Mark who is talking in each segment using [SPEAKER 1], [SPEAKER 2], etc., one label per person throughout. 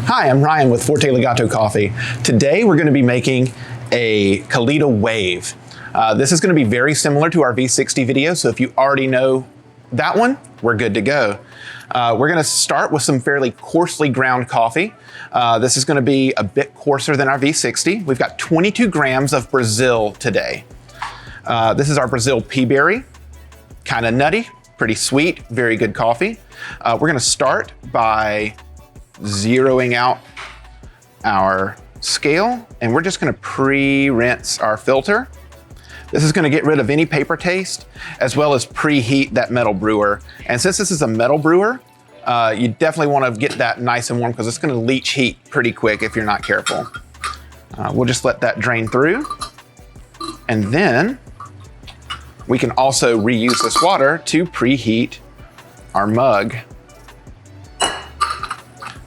[SPEAKER 1] Hi, I'm Ryan with Forte Legato Coffee. Today we're going to be making a Kalita Wave. This is going to be very similar to our V60 video, so if you already know that one, we're good to go. We're going to start with some fairly coarsely ground coffee. This is going to be a bit coarser than our V60. We've got 22 grams of Brazil today. This is our Brazil pea berry, kind of nutty, pretty sweet, very good coffee. We're going to start by zeroing out our scale, and we're just going to pre-rinse our filter. This is going to get rid of any paper taste, as well as preheat that metal brewer. And since this is a metal brewer, you definitely want to get that nice and warm because it's going to leach heat pretty quick if you're not careful. We'll just let that drain through, and then we can also reuse this water to preheat our mug.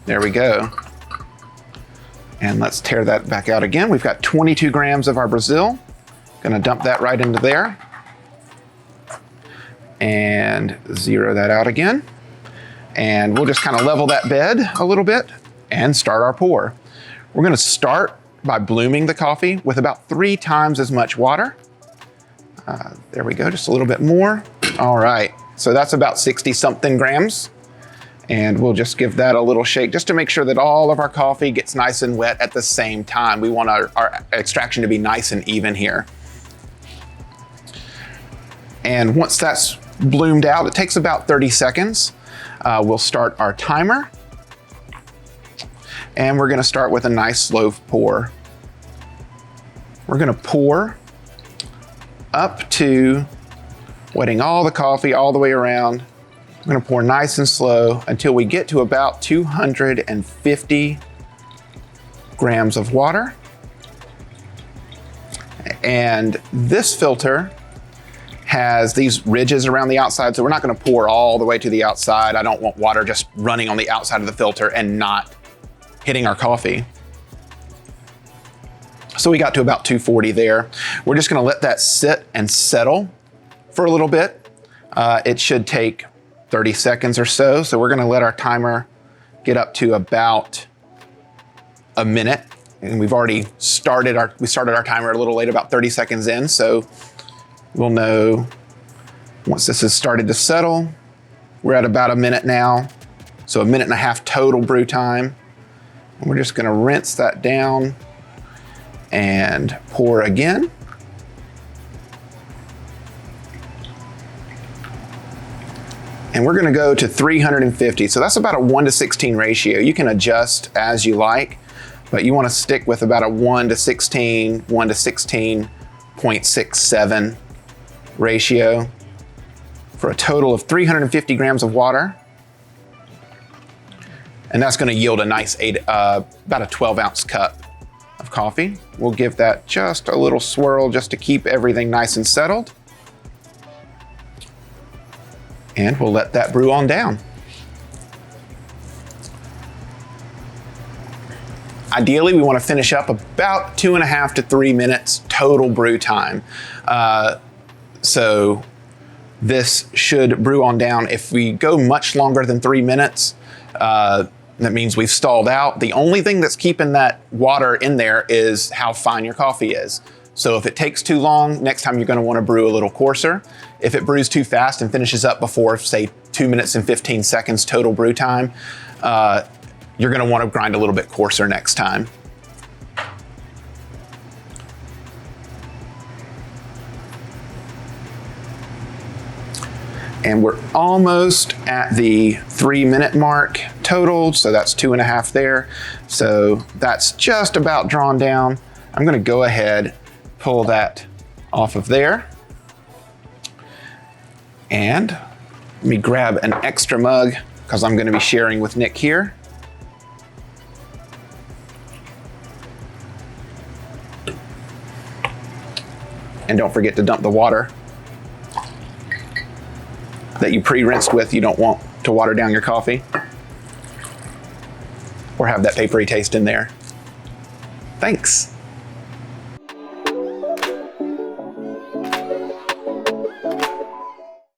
[SPEAKER 1] There we go. And let's tear that back out again. We've got 22 grams of our Brazil. Gonna dump that right into there. And zero that out again. And we'll just kind of level that bed a little bit and start our pour. We're gonna start by blooming the coffee with about 3 times as much water. There we go, just a little bit more. All right, so that's about 60 something grams. And we'll just give that a little shake just to make sure that all of our coffee gets nice and wet at the same time. We want our extraction to be nice and even here. And once that's bloomed out, it takes about 30 seconds. We'll start our timer. And we're gonna start with a nice slow pour. We're gonna pour up to wetting all the coffee all the way around. We're gonna pour nice and slow until we get to about 250 grams of water. And this filter has these ridges around the outside, so we're not gonna pour all the way to the outside. I don't want water just running on the outside of the filter and not hitting our coffee. So we got to about 240 there. We're just gonna let that sit and settle for a little bit. It should take 30 seconds or so. So we're gonna let our timer get up to about a minute. And we've already started we started our timer a little late, about 30 seconds in. So we'll know once this has started to settle. We're at about a minute now. So 1.5 minutes total brew time. And we're just gonna rinse that down and pour again. And we're gonna go to 350. So that's about a 1:16 ratio. You can adjust as you like, but you wanna stick with about a 1:16, 1:16.67 ratio for a total of 350 grams of water. And that's gonna yield a nice about a 12-ounce cup of coffee. We'll give that just a little swirl just to keep everything nice and settled. And we'll let that brew on down. Ideally, we want to finish up about 2.5 to 3 minutes total brew time. So this should brew on down. If we go much longer than 3 minutes, that means we've stalled out. The only thing that's keeping that water in there is how fine your coffee is. So if it takes too long, next time you're gonna wanna brew a little coarser. If it brews too fast and finishes up before, say, 2 minutes and 15 seconds total brew time, you're gonna wanna grind a little bit coarser next time. And we're almost at the 3-minute mark total, so that's 2.5 there. So that's just about drawn down. I'm gonna go ahead, pull that off of there. And let me grab an extra mug because I'm gonna be sharing with Nick here. And don't forget to dump the water that you pre-rinsed with. You don't want to water down your coffee or have that papery taste in there. Thanks.